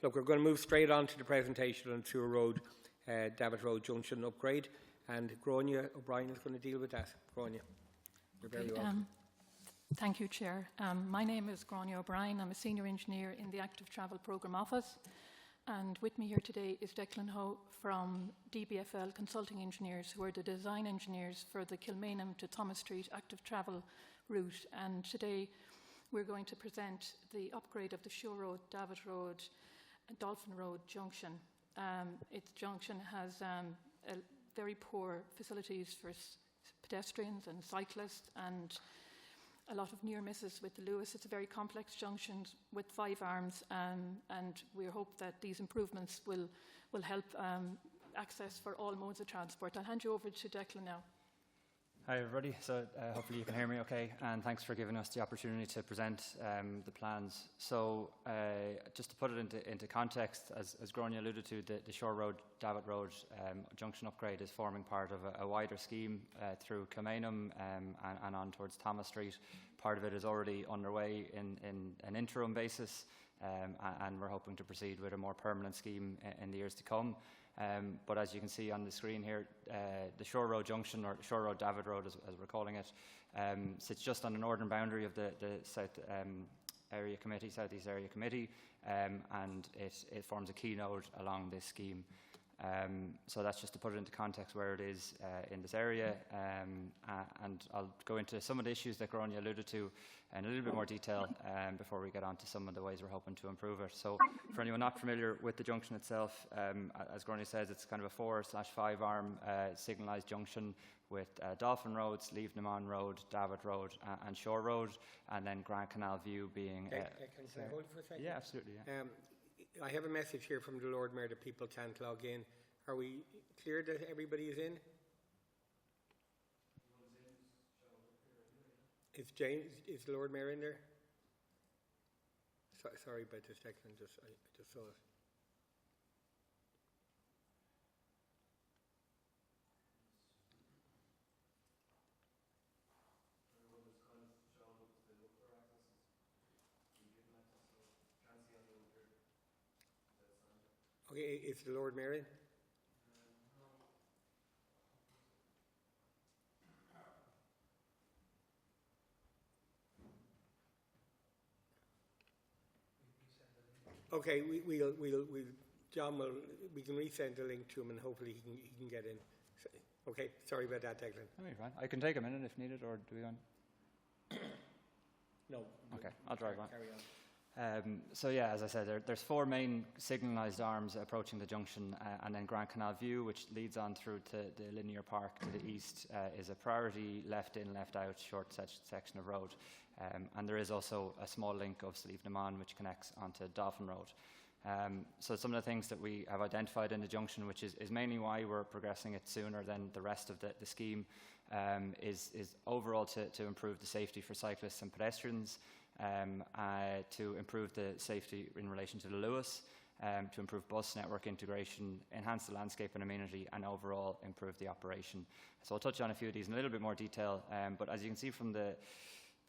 look, we're going to move straight on to the presentation on Suir Road, Davitt Road Junction upgrade, and Gráinne O'Brien is going to deal with that. Gráinne, you're very welcome. Thank you, Chair. My name is Gráinne O'Brien. I'm a Senior Engineer in the Active Travel Programme Office. And with me here today is Declan Ho from DBFL Consulting Engineers, who are the design engineers for the Kilmainham to Thomas Street Active Travel route. And today we're going to present the upgrade of the Suir Road, Davitt Road, and Dolphin Road junction. Its junction has very poor facilities for pedestrians and cyclists, and a lot of near misses with the Lewis. It's a very complex junction with 5 arms, and we hope that these improvements will help access for all modes of transport. I'll hand you over to Declan now. Hi everybody, so hopefully you can hear me okay, and thanks for giving us the opportunity to present the plans. So just to put it into context, as Gráinne alluded to, the Suir Road, Davitt Road junction upgrade is forming part of a wider scheme through Kilmainham and on towards Thomas Street. Part of it is already underway in an interim basis, and we're hoping to proceed with a more permanent scheme in the years to come. But as you can see on the screen here, the Suir Road Junction, or Suir Road Davitt Road as we're calling it, sits just on the northern boundary of the South Area Committee, Southeast Area Committee, and it forms a key node along this scheme. So that's just to put it into context where it is in this area, and I'll go into some of the issues that Gráinne alluded to in a little bit more detail before we get on to some of the ways we're hoping to improve it. So for anyone not familiar with the junction itself, as Gráinne says, it's kind of a 4/5 arm signalised junction with Dolphin Road, Slieve Naman Road, Davitt Road and Suir Road, and then Grand Canal View being... Can I hold for a second? Yeah, absolutely. Yeah. I have a message here from the Lord Mayor that people can't log in. Are we clear that everybody is in? Is the Lord Mayor in there? Sorry about this, Declan. I just saw it. Okay, is the Lord Mayor in? Okay, John will. We can resend the link to him, and hopefully he can get in. Okay, sorry about that, Declan. No, you're fine. I can take a minute if needed, or do we want? No. Okay, I'll drive on. Carry on. So yeah, as I said, there's 4 main signalised arms approaching the junction, and then Grand Canal View, which leads on through to the linear park to the east, is a priority left in, left out short section of road. And there is also a small link of Slieve Naman which connects onto Dolphin Road. So some of the things that we have identified in the junction, which is mainly why we're progressing it sooner than the rest of the scheme, is overall to improve the safety for cyclists and pedestrians, to improve the safety in relation to the Lewis, to improve bus network integration, enhance the landscape and amenity, and overall improve the operation. So I'll touch on a few of these in a little bit more detail, but as you can see from the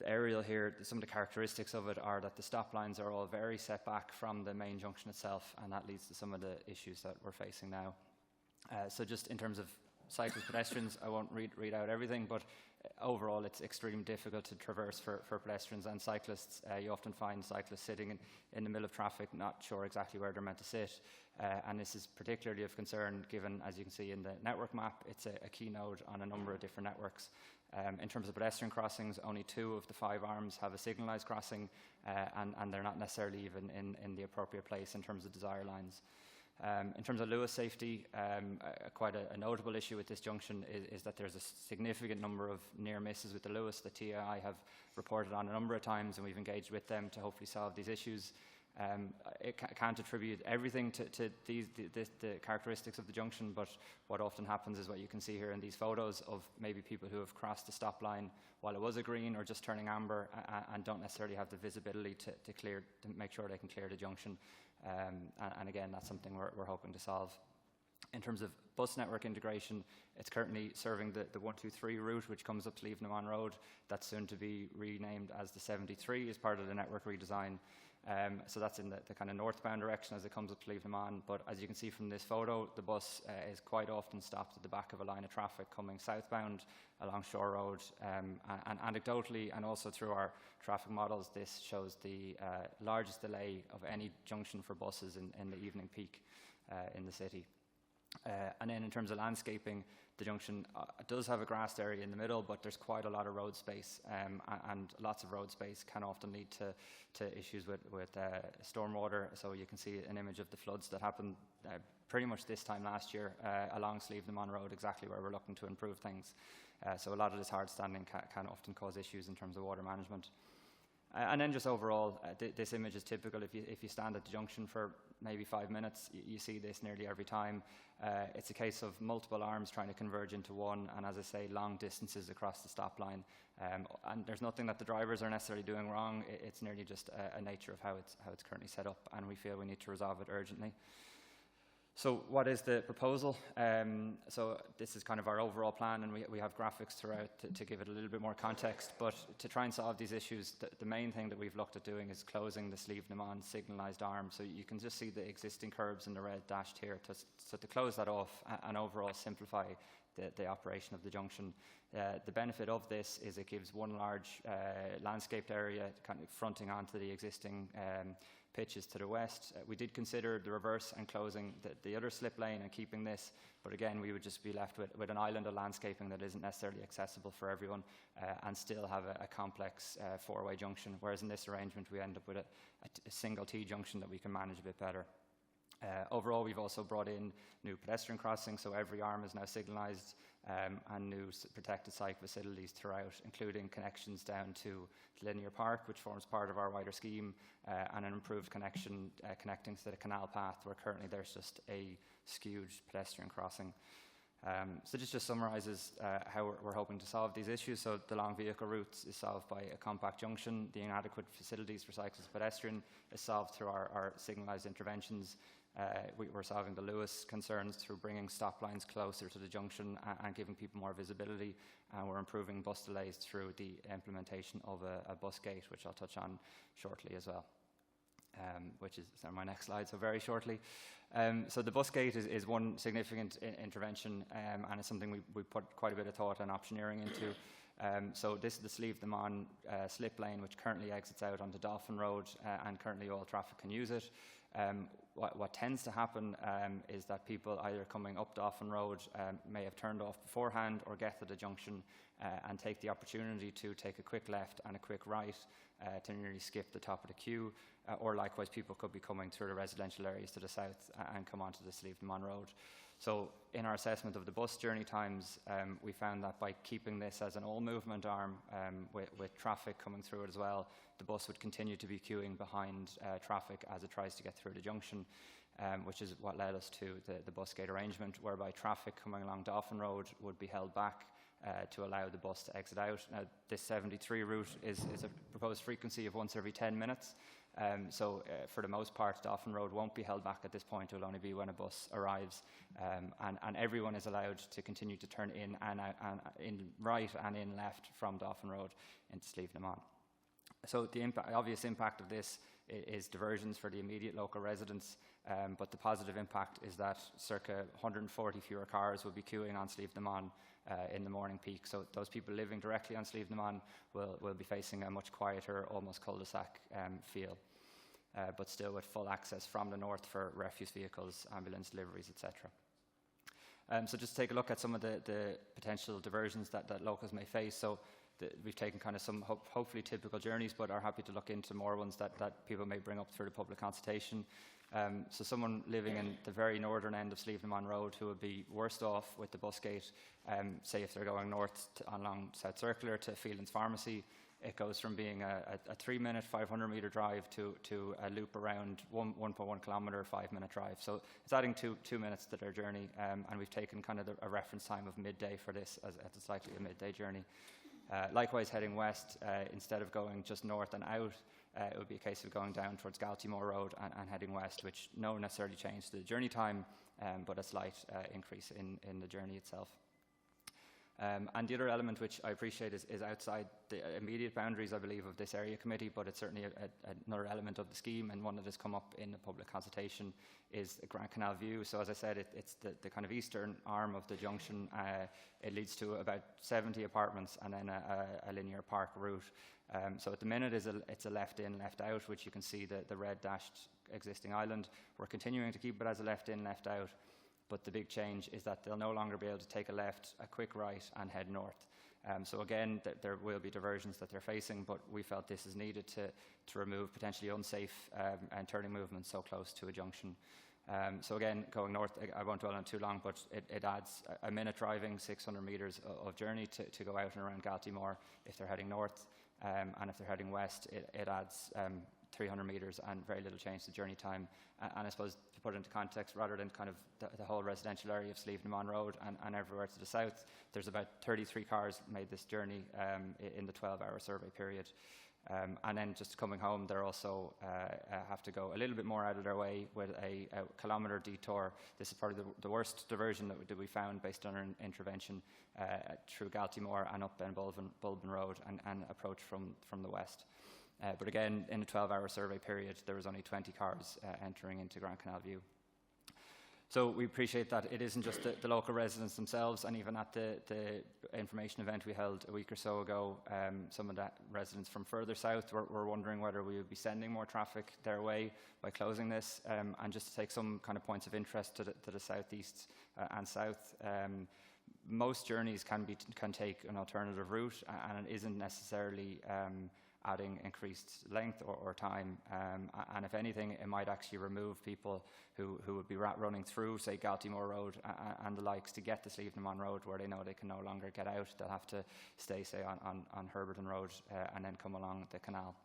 aerial here, some of the characteristics of it are that the stop lines are all very set back from the main junction itself, and that leads to some of the issues that we're facing now. So just in terms of cyclists, pedestrians, I won't read out everything, but overall it's extremely difficult to traverse for pedestrians and cyclists. You often find cyclists sitting in the middle of traffic, not sure exactly where they're meant to sit, and this is particularly of concern given, as you can see in the network map, it's a key node on a number of different networks. In terms of pedestrian crossings, only 2 of the 5 arms have a signalised crossing, and they're not necessarily even in the appropriate place in terms of desire lines. In terms of Lewis safety, quite a notable issue with this junction is that there's a significant number of near misses with the Lewis. The TAI have reported on a number of times, and we've engaged with them to hopefully solve these issues. It can't attribute everything to the characteristics of the junction, but what often happens is what you can see here in these photos of maybe people who have crossed the stop line while it was a green or just turning amber, and don't necessarily have the visibility to make sure they can clear the junction. And again, that's something we're hoping to solve. In terms of bus network integration, it's currently serving the 123 route, which comes up to Slieve Naman Road. That's soon to be renamed as the 73 as part of the network redesign. So that's in the kind of northbound direction as it comes up to Leave Them On. But as you can see from this photo, the bus is quite often stopped at the back of a line of traffic coming southbound along Shore Road. And anecdotally, and also through our traffic models, this shows the largest delay of any junction for buses in the evening peak in the city. And then in terms of landscaping, the junction does have a grassed area in the middle, but there's quite a lot of road space, and lots of road space can often lead to issues with stormwater. So you can see an image of the floods that happened pretty much this time last year along Leave Them On Road, exactly where we're looking to improve things. So a lot of this hard standing can often cause issues in terms of water management. And then just overall, this image is typical. If you stand at the junction for maybe 5 minutes, you see this nearly every time. It's a case of multiple arms trying to converge into one, and as I say, long distances across the stop line. And there's nothing that the drivers are necessarily doing wrong. It's nearly just a nature of how it's currently set up, and we feel we need to resolve it urgently. So what is the proposal? So this is kind of our overall plan, and we have graphics throughout to give it a little bit more context. But to try and solve these issues, the main thing that we've looked at doing is closing the Leave Them On signalised arm. So you can just see the existing curbs in the red dashed here. So to close that off and overall simplify the operation of the junction. The benefit of this is it gives one large landscaped area kind of fronting onto the existing pitches to the west. We did consider the reverse and closing the other slip lane and keeping this, but again we would just be left with an island of landscaping that isn't necessarily accessible for everyone, and still have a complex four-way junction, whereas in this arrangement we end up with a single T junction that we can manage a bit better. Overall, we've also brought in new pedestrian crossings, so every arm is now signalised, and new protected cycle facilities throughout, including connections down to Linear Park, which forms part of our wider scheme, and an improved connection connecting to the canal path, where currently there's just a skewed pedestrian crossing. So this just summarises how we're hoping to solve these issues. So the long vehicle routes is solved by a compact junction. The inadequate facilities for cyclists and pedestrian is solved through our signalised interventions. We're solving the Lewis concerns through bringing stop lines closer to the junction and giving people more visibility. And we're improving bus delays through the implementation of a bus gate, which I'll touch on shortly as well. Which is my next slide, so very shortly. So the bus gate is one significant intervention, and it's something we put quite a bit of thought and optioneering into. So this is the Leave Them On slip lane, which currently exits out onto Dolphin Road, and currently all traffic can use it. What tends to happen is that people either coming up Dolphin Road may have turned off beforehand, or get to the junction and take the opportunity to take a quick left and a quick right to nearly skip the top of the queue, or likewise people could be coming through the residential areas to the south and come onto the Leave Them On Road. So in our assessment of the bus journey times, we found that by keeping this as an all-movement arm with traffic coming through it as well, the bus would continue to be queuing behind traffic as it tries to get through the junction, which is what led us to the bus gate arrangement, whereby traffic coming along Dolphin Road would be held back to allow the bus to exit out. Now, this 73 route is a proposed frequency of once every 10 minutes. So for the most part, Dolphin Road won't be held back at this point. It will only be when a bus arrives, and everyone is allowed to continue to turn in and out, and in right and in left from Dolphin Road into Leave Them On. So the obvious impact of this is diversions for the immediate local residents, but the positive impact is that circa 140 fewer cars will be queuing on Leave Them On in the morning peak. So those people living directly on Leave Them On will be facing a much quieter, almost cul-de-sac feel, but still with full access from the north for refuse vehicles, ambulance deliveries, etc. So just take a look at some of the potential diversions that locals may face. So we've taken kind of some hopefully typical journeys, but are happy to look into more ones that people may bring up through the public consultation. So someone living in the very northern end of Leave Them On Road who would be worst off with the bus gate, say if they're going north along South Circular to Fielding's Pharmacy, it goes from being a 3-minute, 500-metre drive to a loop around 1.1 kilometre, 5-minute drive. So it's adding 2 minutes to their journey, and we've taken kind of a reference time of midday for this, as it's likely a midday journey. Likewise, heading west, instead of going just north and out, it would be a case of going down towards Galtymore Road and heading west, which no necessarily change the journey time, but a slight increase in the journey itself. And the other element which I appreciate is outside the immediate boundaries, I believe, of this area committee, but it's certainly another element of the scheme, and one that has come up in the public consultation is the Grand Canal view. So as I said, it's the kind of eastern arm of the junction. It leads to about 70 apartments and then a linear park route. So at the minute it's a left in, left out, which you can see the red dashed existing island. We're continuing to keep it as a left in, left out. But the big change is that they'll no longer be able to take a left, a quick right, and head north. So again, there will be diversions that they're facing, but we felt this is needed to remove potentially unsafe and turning movements so close to a junction. So again, going north, I won't dwell on too long, but it adds a minute driving, 600 metres of journey to go out and around Galtymore if they're heading north, and if they're heading west, it adds 300 metres and very little change to journey time. And I suppose to put it into context, rather than kind of the whole residential area of Slieve-na-Mon Road and everywhere to the south, there's about 33 cars made this journey in the 12-hour survey period. And then just coming home, they also have to go a little bit more out of their way with a kilometre detour. This is probably the worst diversion that we found based on our intervention through Galtymore and up Ben Bulben Road and approach from the west. But again, in the 12-hour survey period, there was only 20 cars entering into Grand Canal View. So we appreciate that it isn't just the local residents themselves, and even at the information event we held a week or so ago, some of the residents from further south were wondering whether we would be sending more traffic their way by closing this. And just to take some kind of points of interest to the southeast and south, most journeys can take an alternative route, and it isn't necessarily adding increased length or time, and if anything, it might actually remove people who would be running through, say, Galtymore Road and the likes to get to Slieve-na-Mon Road, where they know they can no longer get out. They'll have to stay, say, on Herberton Road and then come along the canal.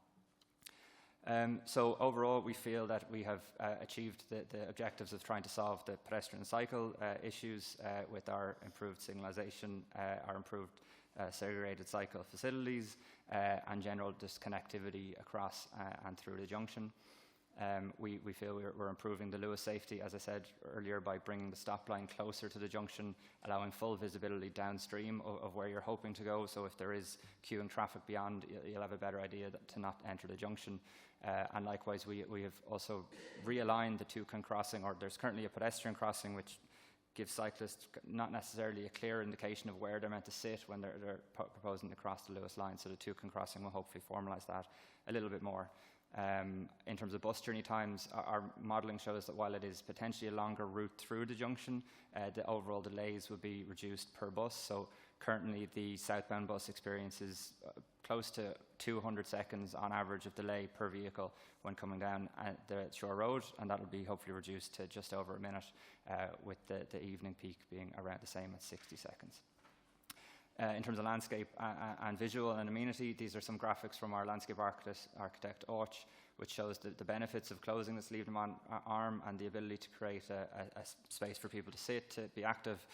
So overall, we feel that we have achieved the objectives of trying to solve the pedestrian cycle issues with our improved signalisation, our improved segregated cycle facilities, and general disconnectivity across and through the junction. We feel we're improving the Lewis safety, as I said earlier, by bringing the stop line closer to the junction, allowing full visibility downstream of where you're hoping to go. So if there is queuing traffic beyond, you'll have a better idea to not enter the junction. And likewise, we have also realigned the Toucan crossing, or there's currently a pedestrian crossing which gives cyclists not necessarily a clear indication of where they're meant to sit when they're proposing to cross the Lewis line. So the Toucan crossing will hopefully formalise that a little bit more. In terms of bus journey times, our modelling shows that while it is potentially a longer route through the junction, the overall delays will be reduced per bus. So currently the southbound bus experiences close to 200 seconds on average of delay per vehicle when coming down the Shore Road, and that will be hopefully reduced to just over a minute, with the evening peak being around the same at 60 seconds. In terms of landscape and visual and amenity, these are some graphics from our landscape architect Orch, which shows the benefits of closing the Slieve-na-Mon arm and the ability to create a space for people to sit, to be active,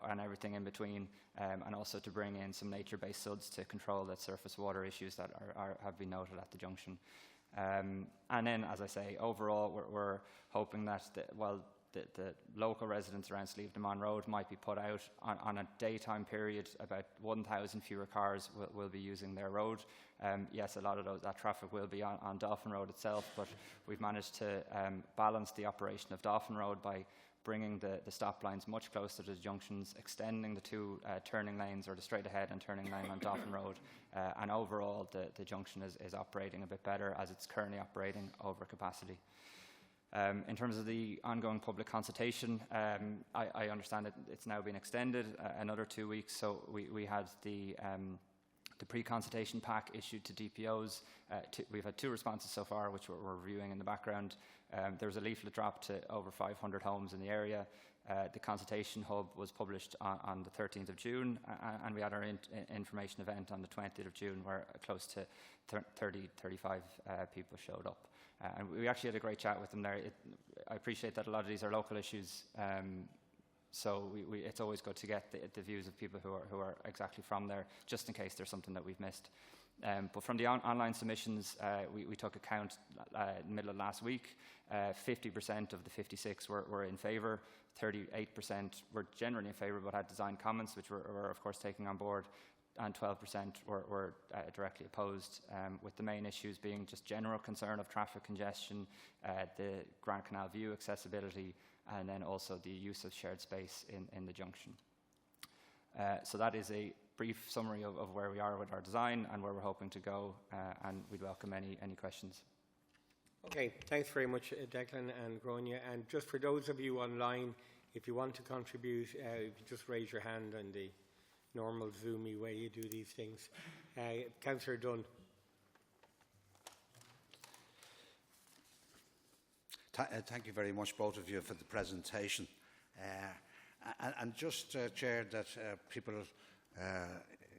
and everything in between, and also to bring in some nature-based suds to control the surface water issues that have been noted at the junction. And then, as I say, overall, we're hoping that while the local residents around Slieve-na-Mon Road might be put out on a daytime period, about 1,000 fewer cars will be using their road. Yes, a lot of that traffic will be on Dolphin Road itself, but we've managed to balance the operation of Dolphin Road by bringing the stop lines much closer to the junctions, extending the two turning lanes, or the straight ahead and turning lane on Dolphin Road, and overall the junction is operating a bit better as it's currently operating over capacity. In terms of the ongoing public consultation, I understand that it's now been extended another 2 weeks. So we had the pre-consultation pack issued to DPOs. We've had 2 responses so far, which we're reviewing in the background. There was a leaflet drop to over 500 homes in the area. The consultation hub was published on the 13th of June, and we had our information event on the 20th of June, where close to 35 people showed up. And we actually had a great chat with them there. I appreciate that a lot of these are local issues, so it's always good to get the views of people who are exactly from there, just in case there's something that we've missed. But from the online submissions, we took account in the middle of last week. 50% of the 56 were in favour, 38% were generally in favour but had design comments, which we're of course taking on board, and 12% were directly opposed, with the main issues being just general concern of traffic congestion, the Grand Canal View accessibility, and then also the use of shared space in the junction. So that is a brief summary of where we are with our design and where we're hoping to go, and we'd welcome any questions. Okay, thanks very much, Declan and Gráinne. And just for those of you online, if you want to contribute, if you just raise your hand in the normal Zoomy way you do these things. Councillor Dunn. Thank you very much, both of you, for the presentation. And just, Chair, that people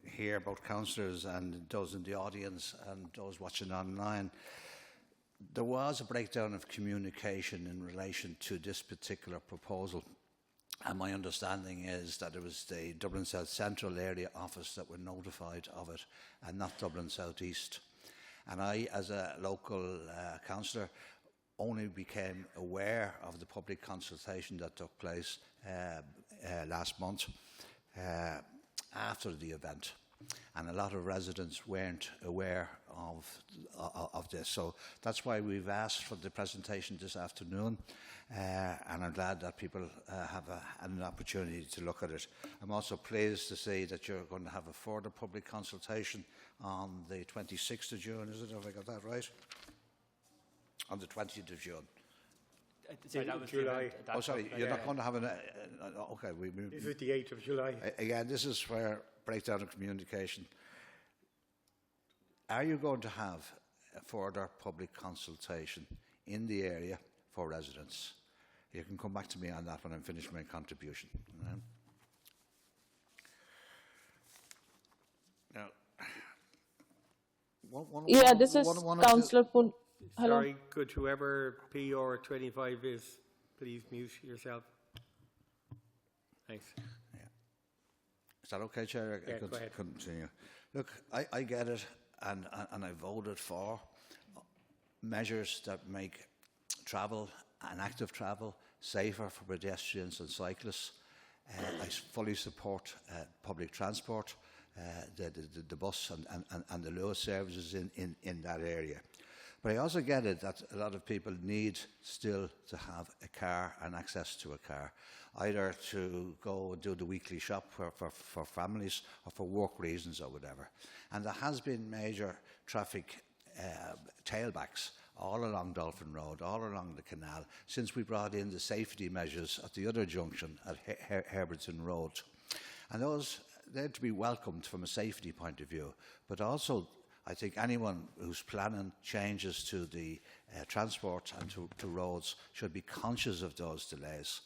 hear, both councillors and those in the audience and those watching online, there was a breakdown of communication in relation to this particular proposal. And my understanding is that it was the Dublin South Central Area Office that were notified of it, and not Dublin South East. And I, as a local councillor, only became aware of the public consultation that took place last month after the event. And a lot of residents weren't aware of this. So that's why we've asked for the presentation this afternoon, and I'm glad that people have an opportunity to look at it. I'm also pleased to see that you're going to have a further public consultation on the 26th of June, is it? Have I got that right? On the 20th of June. Sorry, that was July. Oh, sorry, you're not going to have an... okay, This is the 8th of July. Again, this is where breakdown of communication. Are you going to have a further public consultation in the area for residents? You can come back to me on that when I'm finished my contribution. Now, this is Councillor Poon. Hello. Sorry, could whoever PR25 is, please mute yourself. Thanks. Yeah. Is that okay, Chair? Yeah, go ahead. Continue. Look, I get it, and I voted for measures that make travel and active travel safer for pedestrians and cyclists. I fully support public transport, the bus and the Lewis services in that area. But I also get it that a lot of people need still to have a car and access to a car, either to go and do the weekly shop for families or for work reasons or whatever. And there has been major traffic tailbacks all along Dolphin Road, all along the canal, since we brought in the safety measures at the other junction at Herbertson Road. And they're to be welcomed from a safety point of view, but also I think anyone who's planning changes to the transport and to roads should be conscious of those delays.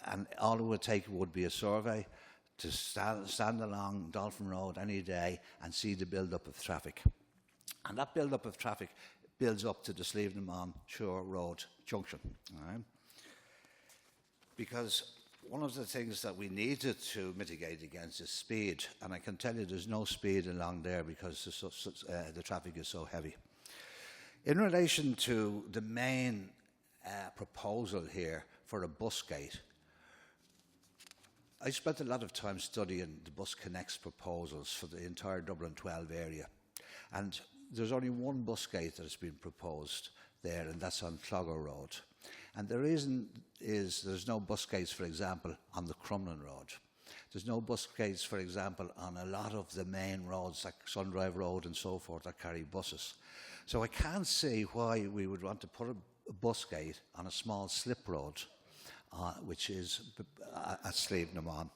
And all it would take would be a survey to stand along Dolphin Road any day and see the build-up of traffic. And that build-up of traffic builds up to the Slievenamon Suir Road junction. All right? Because one of the things that we needed to mitigate against is speed, and I can tell you there's no speed along there because the traffic is so heavy. In relation to the main proposal here for a bus gate, I spent a lot of time studying the Bus Connect's proposals for the entire Dublin 12 area, and there's only one bus gate that has been proposed there, and that's on Clogher Road. And the reason is there's no bus gates, for example, on the Crumlin Road. There's no bus gates, for example, on a lot of the main roads like Sundrive Road and so forth that carry buses. So I can't see why we would want to put a bus gate on a small slip road, which is at Slievenamon.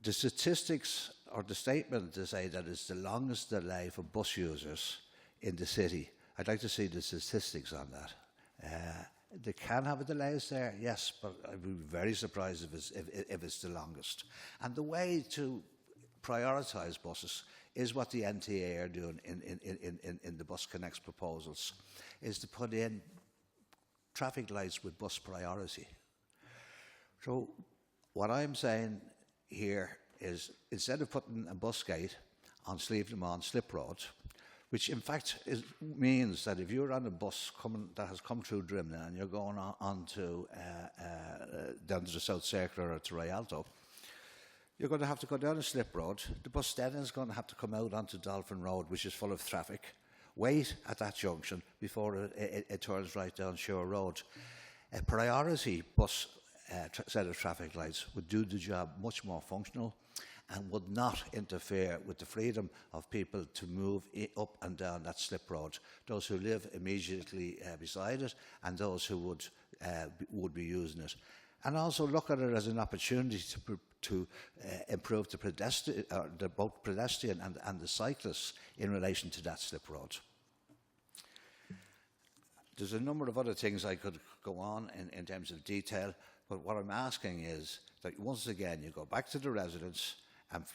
The statistics or the statement to say that it's the longest delay for bus users in the city, I'd like to see the statistics on that. They can have delays there, yes, but I'd be very surprised if it's the longest. And the way to prioritise buses is what the NTA are doing in the Bus Connect's proposals, is to put in traffic lights with bus priority. So what I'm saying here is, instead of putting a bus gate on Sleeve-Lemon Slip Road, which in fact means that if you're on a bus that has come through Drimna and you're going on to down to the South Circular or to Rialto, you're going to have to go down a slip road. The bus then is going to have to come out onto Dolphin Road, which is full of traffic, wait at that junction before it turns right down Suir Road. A priority bus set of traffic lights would do the job much more functional and would not interfere with the freedom of people to move up and down that slip road, those who live immediately beside it and those who would be using it. And also look at it as an opportunity to improve both pedestrian and the cyclists in relation to that slip road. There's a number of other things I could go on in terms of detail, but what I'm asking is that once again you go back to the residents and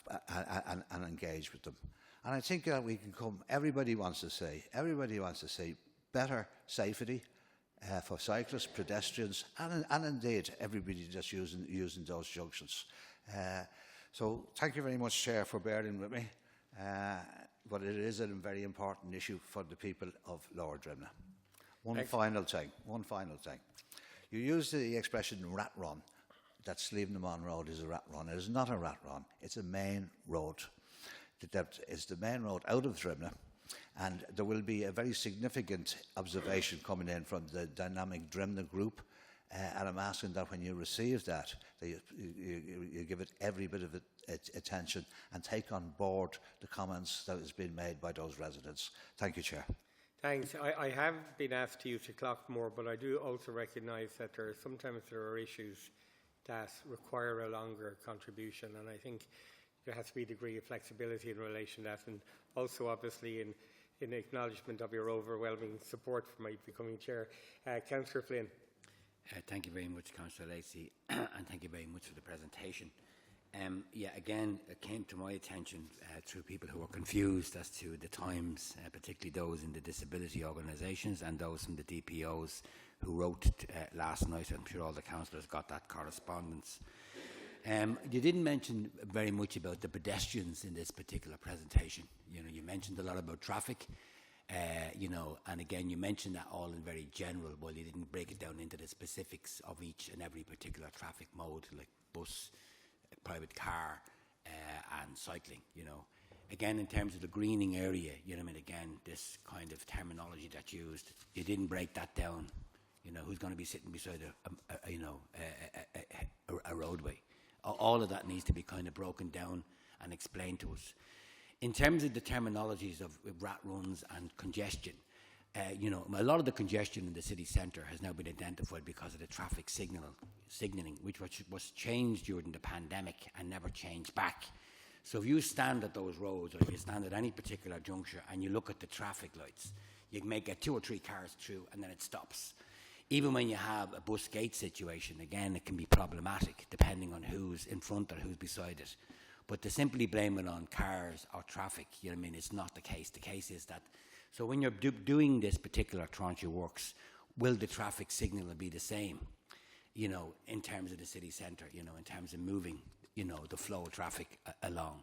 engage with them. And I think that we can come, everybody wants to see better safety for cyclists, pedestrians, and indeed everybody that's using those junctions. So thank you very much, Chair, for bearing with me. But it is a very important issue for the people of Lower Drimna. One final thing. You used the expression rat run, that Sleeve-Lemon Road is a rat run. It is not a rat run. It's a main road. That is the main road out of Drimna. And there will be a very significant observation coming in from the Dynamic Drimna group. And I'm asking that when you receive that, you give it every bit of attention and take on board the comments that has been made by those residents. Thank you, Chair. Thanks. I have been asked to use the clock more, but I do also recognise that sometimes there are issues that require a longer contribution, and I think there has to be a degree of flexibility in relation to that, and also obviously in acknowledgement of your overwhelming support for my becoming chair. Councillor Flynn. Thank you very much, Councillor Lacey, and thank you very much for the presentation. Again, it came to my attention through people who were confused as to the times, particularly those in the disability organisations and those from the DPOs who wrote last night. I'm sure all the councillors got that correspondence. You didn't mention very much about the pedestrians in this particular presentation. You know, you mentioned a lot about traffic, and again, you mentioned that all in very general. Well, you didn't break it down into the specifics of each and every particular traffic mode, like bus, private car, and cycling. You know, again, in terms of the greening area, you know, I mean, again, this kind of terminology that's used, you didn't break that down. You know, who's going to be sitting beside a roadway? All of that needs to be kind of broken down and explained to us. In terms of the terminologies of rat runs and congestion, you know, a lot of the congestion in the city centre has now been identified because of the traffic signalling, which was changed during the pandemic and never changed back. So if you stand at those roads, or if you stand at any particular juncture and you look at the traffic lights, you may get 2 or 3 cars through and then it stops. Even when you have a bus gate situation, again, it can be problematic depending on who's in front or who's beside it. But to simply blame it on cars or traffic, you know what I mean, it's not the case. The case is that, so when you're doing this particular tranche of works, will the traffic signal be the same, you know, in terms of the city centre, you know, in terms of moving, you know, the flow of traffic along?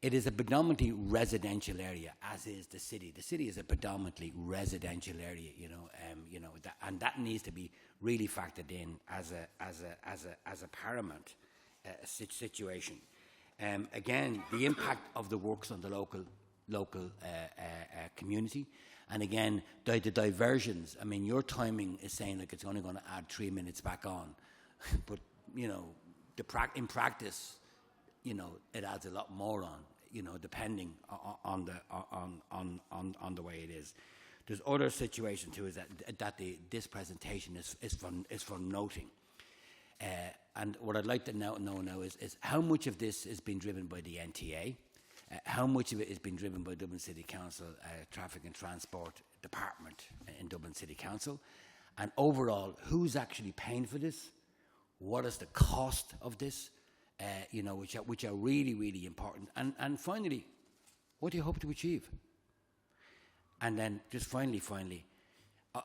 It is a predominantly residential area, as is the city. The city is a predominantly residential area, and that needs to be really factored in as a paramount situation. Again, the impact of the works on the local community, and again, the diversions. I mean, your timing is saying like it's only going to add 3 minutes back on, but you know, in practice, you know, it adds a lot more on, you know, depending on the way it is. There's other situation too, is that this presentation is for noting. And what I'd like to know now is how much of this is being driven by the NTA, how much of it is being driven by Dublin City Council Traffic and Transport Department in Dublin City Council, and overall, who's actually paying for this? What is the cost of this? You know, which are really, really important. And finally, what do you hope to achieve? And then just finally,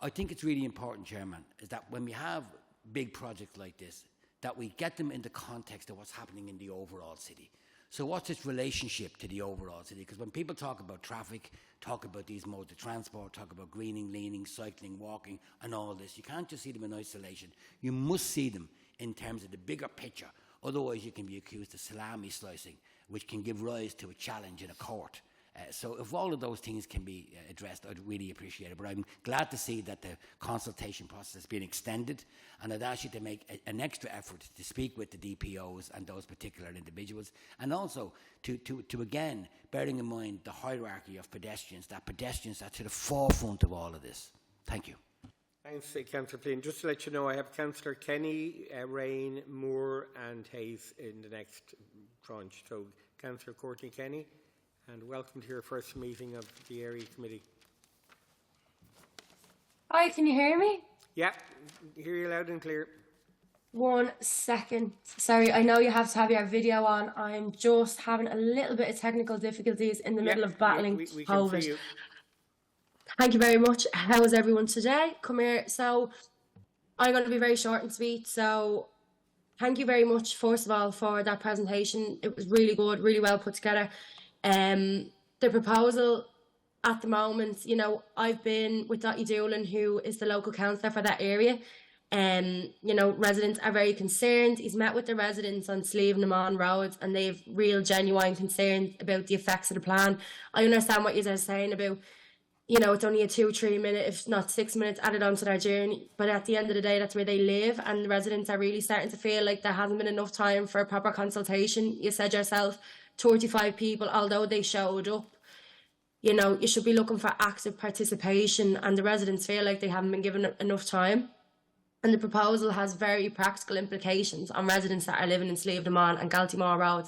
I think it's really important, Chairman, is that when we have big projects like this, that we get them in the context of what's happening in the overall city. So what's its relationship to the overall city? Because when people talk about traffic, talk about these modes of transport, talk about greening, leaning, cycling, walking, and all this, you can't just see them in isolation. You must see them in terms of the bigger picture. Otherwise, you can be accused of salami slicing, which can give rise to a challenge in a court. So if all of those things can be addressed, I'd really appreciate it. But I'm glad to see that the consultation process has been extended, and I'd ask you to make an extra effort to speak with the DPOs and those particular individuals, and also to again, bearing in mind the hierarchy of pedestrians, that pedestrians are to the forefront of all of this. Thank you. Thanks, Councillor Flynn. Just to let you know, I have Councillor Kenny, Rain, Moore and Hayes in the next tranche. So, Councillor Courtney Kenny, and welcome to your first meeting of the Area Committee. Hi, can you hear me? Yeah, hear you loud and clear. 1 second. Sorry, I know you have to have your video on. I'm just having a little bit of technical difficulties in the middle of battling we can COVID. see you. Thank you very much. How is everyone today? Come here. So, I'm going to be very short and sweet. So, thank you very much, first of all, for that presentation. It was really good, really well put together. The proposal at the moment, you know, I've been with Dottie Doolan, who is the local councillor for that area. You know, residents are very concerned. He's met with the residents on Slieve and Amon Road, and they've real genuine concerns about the effects of the plan. I understand what you're saying about, you know, it's only a 2-3 minute, if not 6 minutes added onto their journey. But at the end of the day, that's where they live, and the residents are really starting to feel like there hasn't been enough time for a proper consultation. You said yourself, 35 people, although they showed up. You know, you should be looking for active participation, and the residents feel like they haven't been given enough time. And the proposal has very practical implications on residents that are living in Slieve na Mon and Galtymore Road.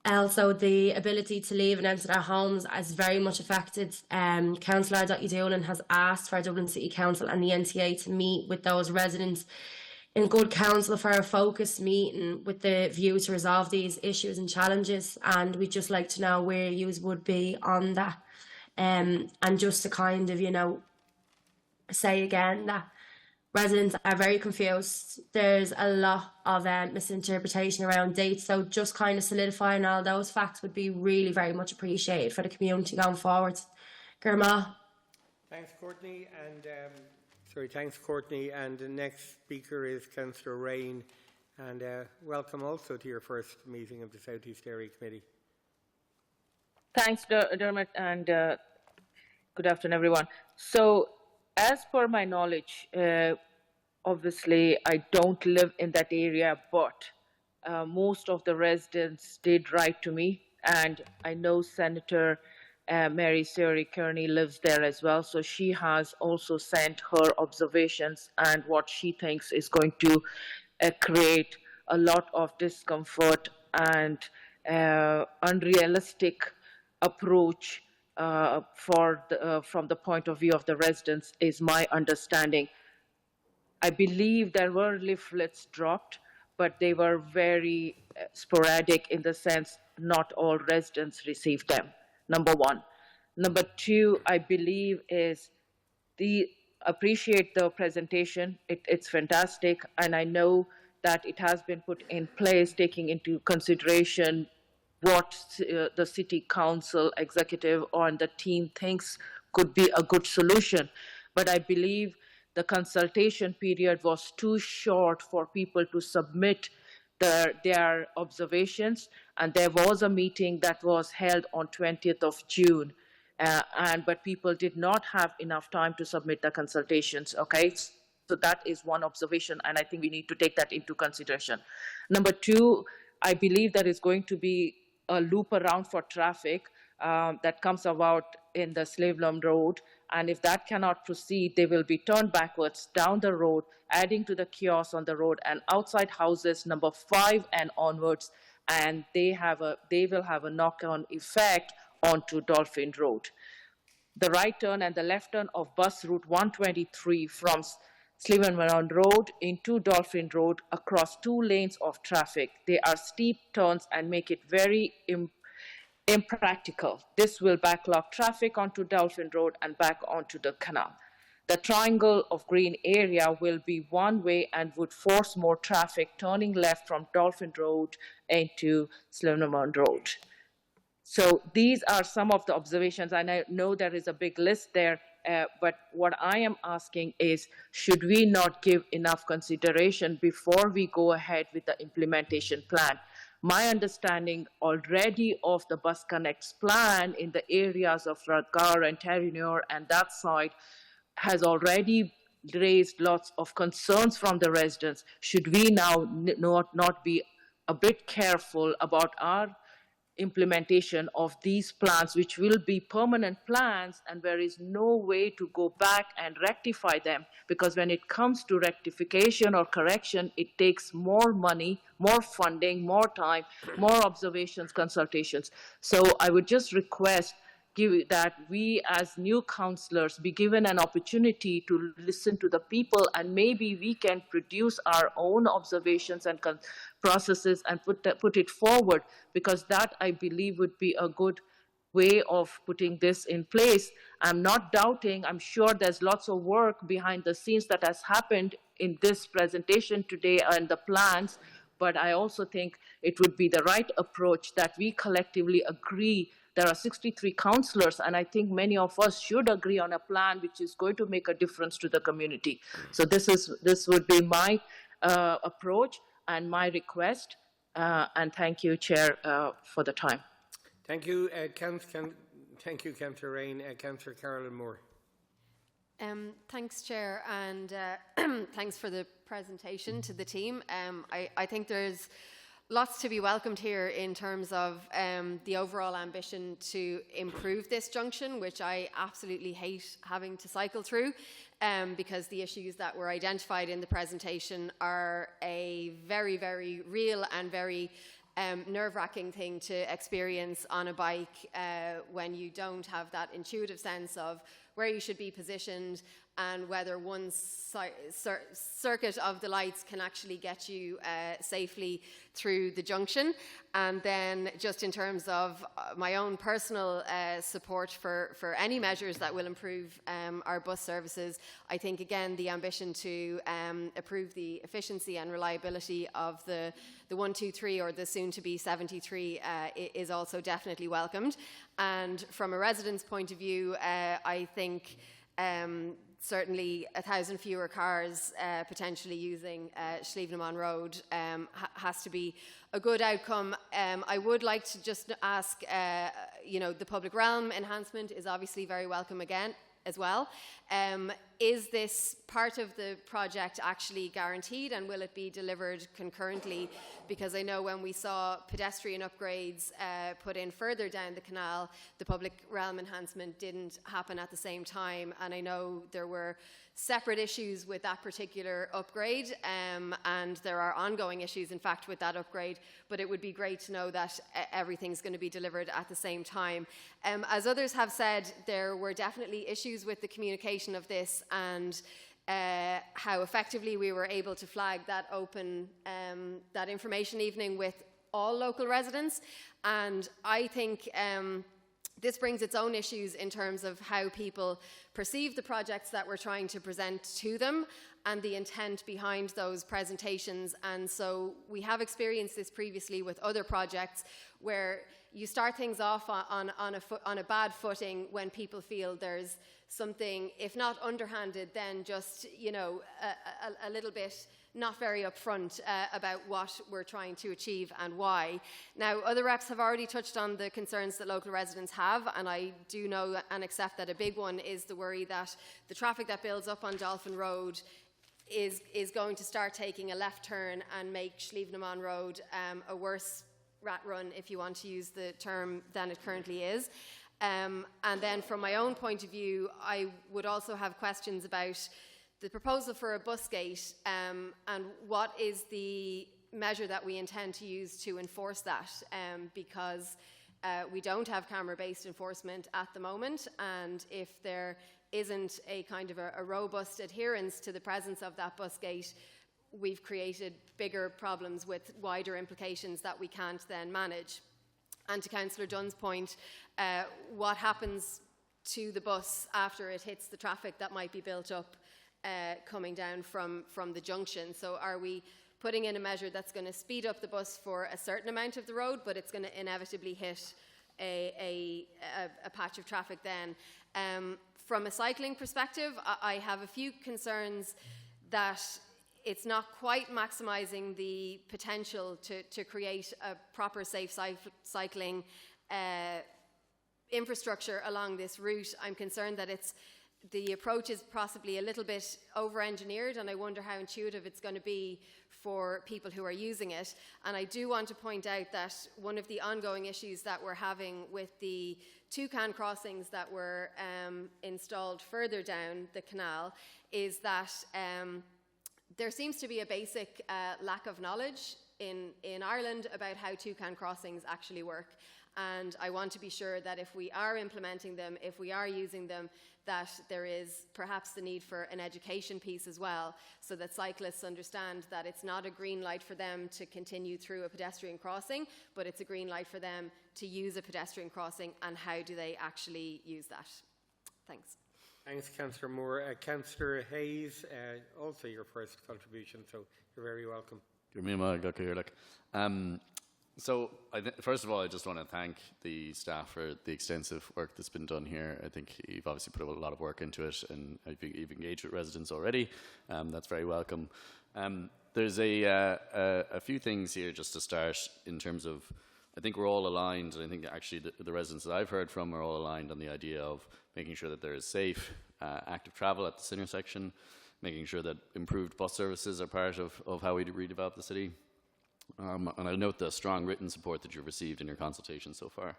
Also, the ability to leave and enter their homes is very much affected. Councillor Dottie Doolan has asked for Dublin City Council and the NTA to meet with those residents in good counsel for a focused meeting with the view to resolve these issues and challenges. And we'd just like to know where you would be on that. And just to kind of, you know, say again that residents are very confused. There's a lot of misinterpretation around dates. So just kind of solidifying all those facts would be really very much appreciated for the community going forward. Germa. Thanks, Courtney. And thanks, Courtney. And the next speaker is Councillor Rain. And welcome also to your first meeting of the South East Area Committee. Thanks, Dermot, and good afternoon, everyone. So, as per my knowledge, obviously I don't live in that area, but most of the residents did write to me, and I know Senator Mary Suir Kearney lives there as well, so she has also sent her observations and what she thinks is going to create a lot of discomfort and unrealistic approach from the point of view of the residents, is my understanding. I believe there were leaflets dropped, but they were very sporadic in the sense not all residents received them, number one. Number two, I believe is appreciate the presentation. It's fantastic, and I know that it has been put in place taking into consideration what the city council executive or the team thinks could be a good solution. But I believe the consultation period was too short for people to submit their observations. And there was a meeting that was held on 20th of June. But people did not have enough time to submit the consultations, okay? So that is one observation, and I think we need to take that into consideration. Number two, I believe there is going to be a loop around for traffic that comes about in the Slavelum Road, and if that cannot proceed, they will be turned backwards down the road, adding to the kiosks on the road and outside houses number 5 and onwards, and they will have a knock-on effect onto Dolphin Road. The right turn and the left turn of bus route 123 from Slieve Road into Dolphin Road across 2 lanes of traffic. They are steep turns and make it very impractical. This will backlog traffic onto Dolphin Road and back onto the canal. the triangle of green area will be one way and would force more traffic turning left from Dolphin Road into Slivermont Road. So these are some of the observations, and I know there is a big list there, but what I am asking is, should we not give enough consideration before we go ahead with the implementation plan? My understanding already of the Bus Connects plan in the areas of Radgar and Terrinor and that side has already raised lots of concerns from the residents. Should we now not be a bit careful about our implementation of these plans, which will be permanent plans, and there is no way to go back and rectify them, because when it comes to rectification or correction, it takes more money, more funding, more time, more observations, consultations. So I would just request that we as new councillors be given an opportunity to listen to the people, and maybe we can produce our own observations and processes and put it forward, because that, I believe, would be a good way of putting this in place. I'm not doubting, I'm sure there's lots of work behind the scenes that has happened in this presentation today and the plans, but I also think it would be the right approach that we collectively agree. There are 63 councillors, and I think many of us should agree on a plan which is going to make a difference to the community. So this would be my approach and my request, and thank you, Chair, for the time. Thank you, thank you, Councillor Rain. Councillor Carolyn Moore. Thanks, Chair, and thanks for the presentation to the team. I think there's lots to be welcomed here in terms of the overall ambition to improve this junction, which I absolutely hate having to cycle through, because the issues that were identified in the presentation are a very, very real and very nerve-wracking thing to experience on a bike when you don't have that intuitive sense of where you should be positioned and whether one circuit of the lights can actually get you safely through the junction. And then just in terms of my own personal support for any measures that will improve our bus services, I think again the ambition to improve the efficiency and reliability of the 123 or the soon to be 73 is also definitely welcomed. And from a resident's point of view, I think certainly 1,000 fewer cars potentially using Slievena Road has to be a good outcome. I would like to just ask, the public realm enhancement is obviously very welcome again as well. Is this part of the project actually guaranteed, and will it be delivered concurrently? Because I know when we saw pedestrian upgrades put in further down the canal, the public realm enhancement didn't happen at the same time, and I know there were separate issues with that particular upgrade, and there are ongoing issues in fact with that upgrade, but it would be great to know that everything's going to be delivered at the same time. As others have said, there were definitely issues with the communication of this, and how effectively we were able to flag that open, that information evening with all local residents. And I think this brings its own issues in terms of how people perceive the projects that we're trying to present to them and the intent behind those presentations. And so we have experienced this previously with other projects where you start things off on a bad footing when people feel there's something, if not underhanded, then just, a little bit not very upfront about what we're trying to achieve and why. Now, other reps have already touched on the concerns that local residents have, and I do know and accept that a big one is the worry that the traffic that builds up on Dolphin Road is going to start taking a left turn and make Slievena Road a worse rat run, if you want to use the term, than it currently is. And then from my own point of view, I would also have questions about the proposal for a bus gate, and what is the measure that we intend to use to enforce that, because we don't have camera-based enforcement at the moment, and if there isn't a kind of a robust adherence to the presence of that bus gate, we've created bigger problems with wider implications that we can't then manage. And to Councillor Dunn's point, what happens to the bus after it hits the traffic that might be built up coming down from the junction. So are we putting in a measure that's going to speed up the bus for a certain amount of the road, but it's going to inevitably hit a patch of traffic then? From a cycling perspective, I have a few concerns that it's not quite maximising the potential to create a proper safe cycling infrastructure along this route. I'm concerned that the approach is possibly a little bit over-engineered, and I wonder how intuitive it's going to be for people who are using it. And I do want to point out that one of the ongoing issues that we're having with the toucan crossings that were installed further down the canal is that there seems to be a basic lack of knowledge in Ireland about how toucan crossings actually work. And I want to be sure that if we are implementing them, if we are using them, that there is perhaps the need for an education piece as well, so that cyclists understand that it's not a green light for them to continue through a pedestrian crossing, but it's a green light for them to use a pedestrian crossing, and how do they actually use that. Thanks. Thanks, Councillor Moore. Councillor Hayes, also your first contribution, so you're very welcome. So, first of all, I just want to thank the staff for the extensive work that's been done here. I think you've obviously put a lot of work into it, and you've engaged with residents already. That's very welcome. There's a few things here just to start in terms of, I think we're all aligned, and I think actually the residents that I've heard from are all aligned on the idea of making sure that there is safe, active travel at this intersection, making sure that improved bus services are part of how we redevelop the city. And I note the strong written support that you've received in your consultation so far.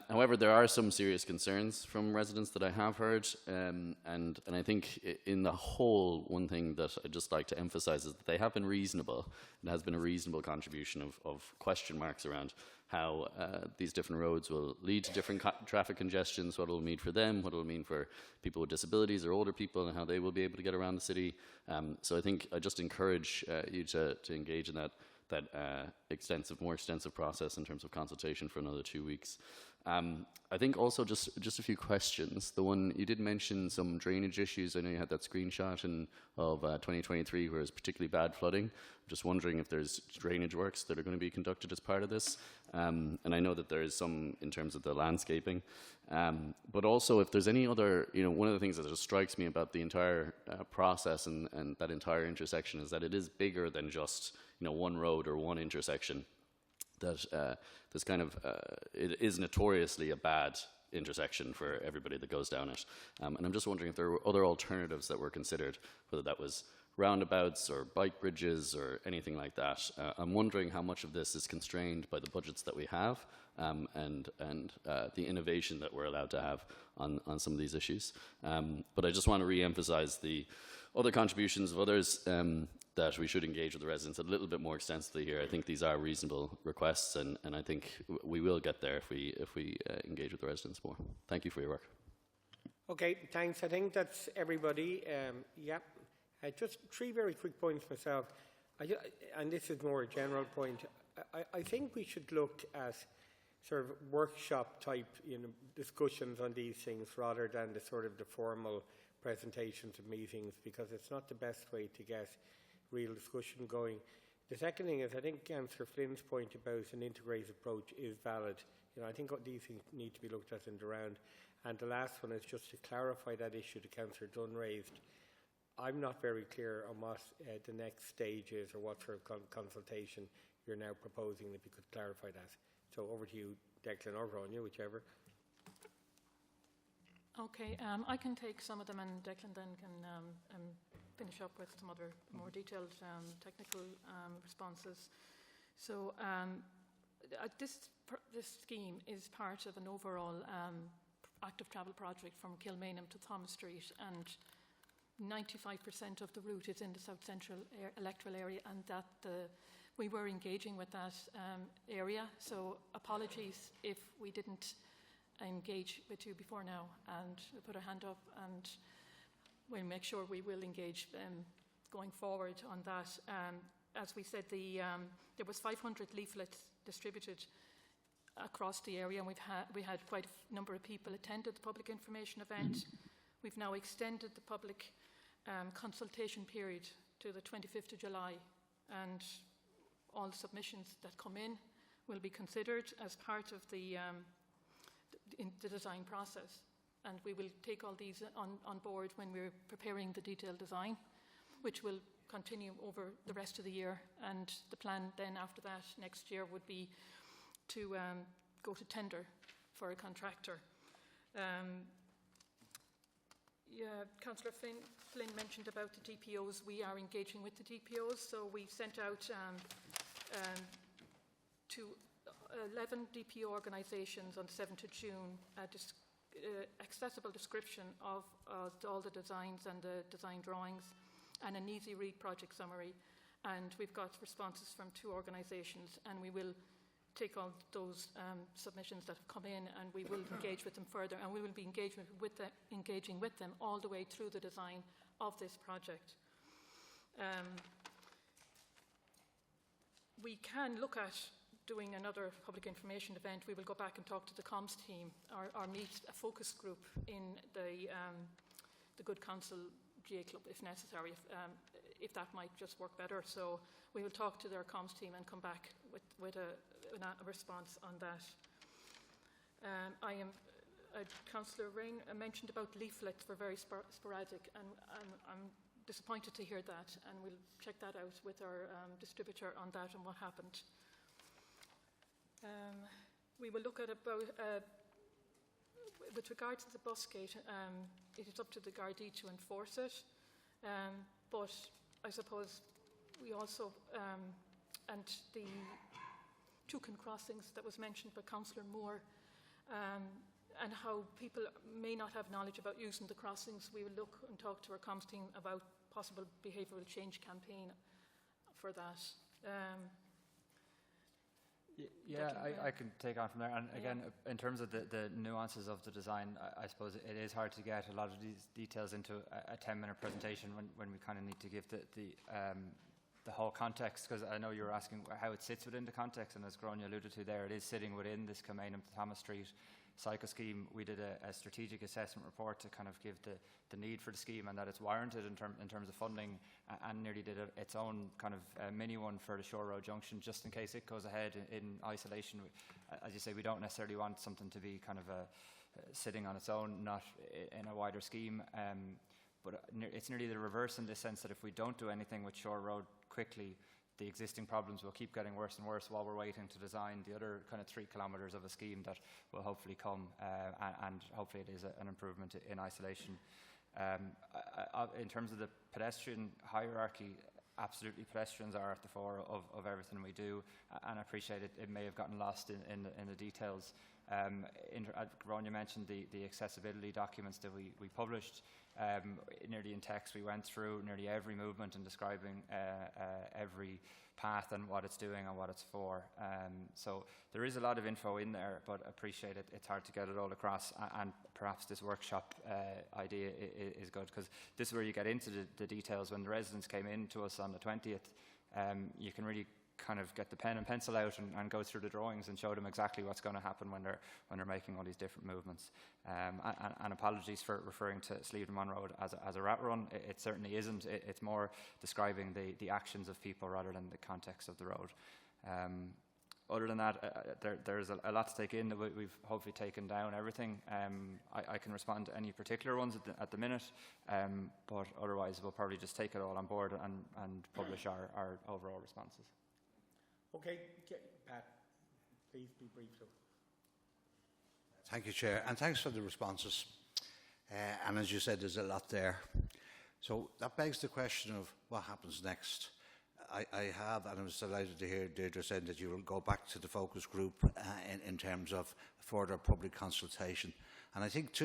However, there are some serious concerns from residents that I have heard, and I think in the whole, one thing that I'd just like to emphasise is that they have been reasonable. It has been a reasonable contribution of question marks around how these different roads will lead to different traffic congestions, what it will mean for them, what it will mean for people with disabilities or older people, and how they will be able to get around the city. So I think I just encourage you to engage in that more extensive process in terms of consultation for another 2 weeks. I think also just a few questions. The one, you did mention some drainage issues. I know you had that screenshot of 2023 where it's particularly bad flooding. I'm just wondering if there's drainage works that are going to be conducted as part of this. And I know that there is some in terms of the landscaping. But also if there's any other, one of the things that just strikes me about the entire process and that entire intersection is that it is bigger than just one road or one intersection. That this kind of it is notoriously a bad intersection for everybody that goes down it. And I'm just wondering if there were other alternatives that were considered, whether that was roundabouts or bike bridges or anything like that. I'm wondering how much of this is constrained by the budgets that we have and the innovation that we're allowed to have on some of these issues. But I just want to re-emphasize the other contributions of others that we should engage with the residents a little bit more extensively here. I think these are reasonable requests, and I think we will get there if we engage with the residents more. Thank you for your work. Okay, thanks. I think that's everybody. Just 3 very quick points myself, and this is more a general point. I think we should look at sort of workshop type discussions on these things rather than the formal presentations of meetings, because it's not the best way to get real discussion going. The second thing is, I think Councillor Flynn's point about an integrated approach is valid. I think these things need to be looked at in the round. And the last one is just to clarify that issue that Councillor Dunn raised. I'm not very clear on what the next stage is or what sort of consultation you're now proposing, if you could clarify that. So over to you, Declan or Grania, whichever. Okay, I can take some of them, and Declan then can finish up with some other more detailed technical responses. So this scheme is part of an overall active travel project from Kilmainham to Thomas Street, and 95% of the route is in the South Central electoral area, and that we were engaging with that area. So apologies if we didn't engage with you before now, and put our hand up, and we'll make sure we will engage going forward on that. As we said, there was 500 leaflets distributed across the area, and we had quite a number of people attended the public information event. We've now extended the public consultation period to the 25th of July, and all the submissions that come in will be considered as part of the design process. And we will take all these on board when we're preparing the detailed design, which will continue over the rest of the year. And the plan then after that next year would be to go to tender for a contractor. Councillor Flynn mentioned about the DPOs. We are engaging with the DPOs, so we sent out to 11 DPO organisations on the 7th of June accessible description of all the designs and the design drawings and an easy read project summary. And we've got responses from 2 organisations, and we will take all those submissions that have come in, and we will engage with them further, and we will be engaging with them all the way through the design of this project. We can look at doing another public information event. We will go back and talk to the comms team or meet a focus group in the Good Counsel GA Club if necessary, if that might just work better. So we will talk to their comms team and come back with a response on that. Councillor Rain mentioned about leaflets were very sporadic, and I'm disappointed to hear that, and we'll check that out with our distributor on that and what happened. We will look at about, with regard to the bus gate, it is up to the Gardaí to enforce it, but I suppose we also, and the Junction crossings that was mentioned by Councillor Moore, and how people may not have knowledge about using the crossings, we will look and talk to our comms team about possible behavioural change campaign for that. I can take on from there. And again, in terms of the nuances of the design, I suppose it is hard to get a lot of these details into a 10-minute presentation when we kind of need to give the whole context, because I know you were asking how it sits within the context, and as Gráinne alluded to there, it is sitting within this Kilmainham to Thomas Street cycle scheme. We did a strategic assessment report to kind of give the need for the scheme and that it's warranted in terms of funding, and nearly did its own kind of mini one for the Shore Road Junction, just in case it goes ahead in isolation. As you say, we don't necessarily want something to be kind of sitting on its own, not in a wider scheme. But it's nearly the reverse in the sense that if we don't do anything with Shore Road quickly, the existing problems will keep getting worse and worse while we're waiting to design the other kind of 3 kilometres of a scheme that will hopefully come, and hopefully it is an improvement in isolation. In terms of the pedestrian hierarchy, absolutely pedestrians are at the fore of everything we do, and I appreciate it may have gotten lost in the details. Gráinne mentioned the accessibility documents that we published. Nearly in text we went through nearly every movement and describing every path and what it's doing and what it's for. So there is a lot of info in there, but appreciate it. It's hard to get it all across, and perhaps this workshop idea is good, because this is where you get into the details. When the residents came in to us on the 20th, you can really kind of get the pen and pencil out and go through the drawings and show them exactly what's going to happen when they're making all these different movements. And apologies for referring to Sleeved-on-Mon Road as a rat run. It certainly isn't. It's more describing the actions of people rather than the context of the road. Other than that, there's a lot to take in. We've hopefully taken down everything. I can respond to any particular ones at the minute, but otherwise we'll probably just take it all on board and publish our overall responses. Okay, Pat, please be brief. Thank you, Chair, and thanks for the responses. And as you said, there's a lot there. So that begs the question of what happens next. I have, and I was delighted to hear Deirdre saying that you will go back to the focus group in terms of further public consultation. And I think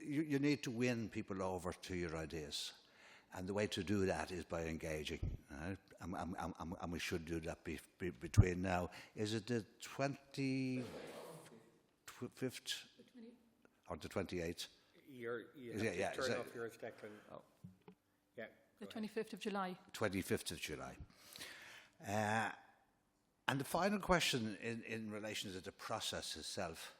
you need to win people over to your ideas. And the way to do that is by engaging. And we should do that between now. Is it the 25th or the 28th? You have to turn off yours, Declan. Oh. Yeah. The 25th of July. 25th of July. And the final question in relation to the process itself.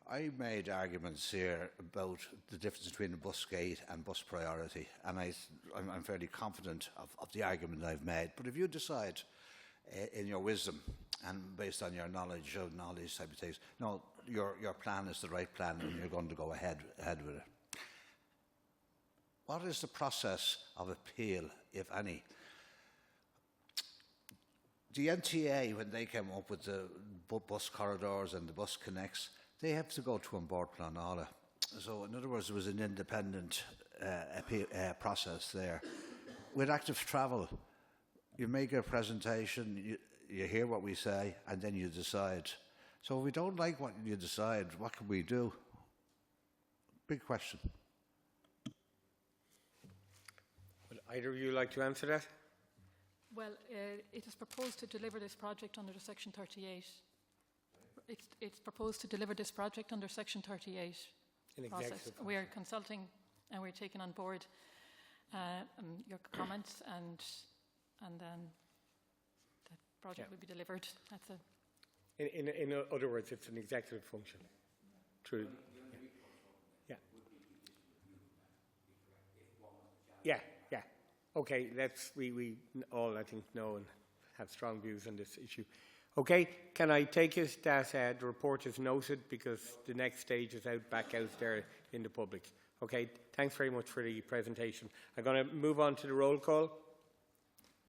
I made arguments here about the difference between a bus gate and bus priority, and I'm fairly confident of the argument I've made. But if you decide, in your wisdom and based on your knowledge of these type of things, no, your plan is the right plan and you're going to go ahead with it. What is the process of appeal, if any? The NTA, when they came up with the bus corridors and the bus connects, they have to go to An Bord Pleanála. So, in other words, there was an independent process there. With active travel, you make a presentation, you hear what we say, and then you decide. So, if we don't like what you decide, what can we do? Big question. Would either of you like to answer that? Well, it is proposed to deliver this project under Section 38. It's proposed to deliver this project under Section 38 process. We are consulting and we're taking on board your comments, and then the project will be delivered. That's a. In other words, it's an executive function. True. Yeah. Okay, we all, I think, know and have strong views on this issue. Okay, can I take it that the report is noted because the next stage is back out there in the public? Okay, thanks very much for the presentation. I'm going to move on to the roll call.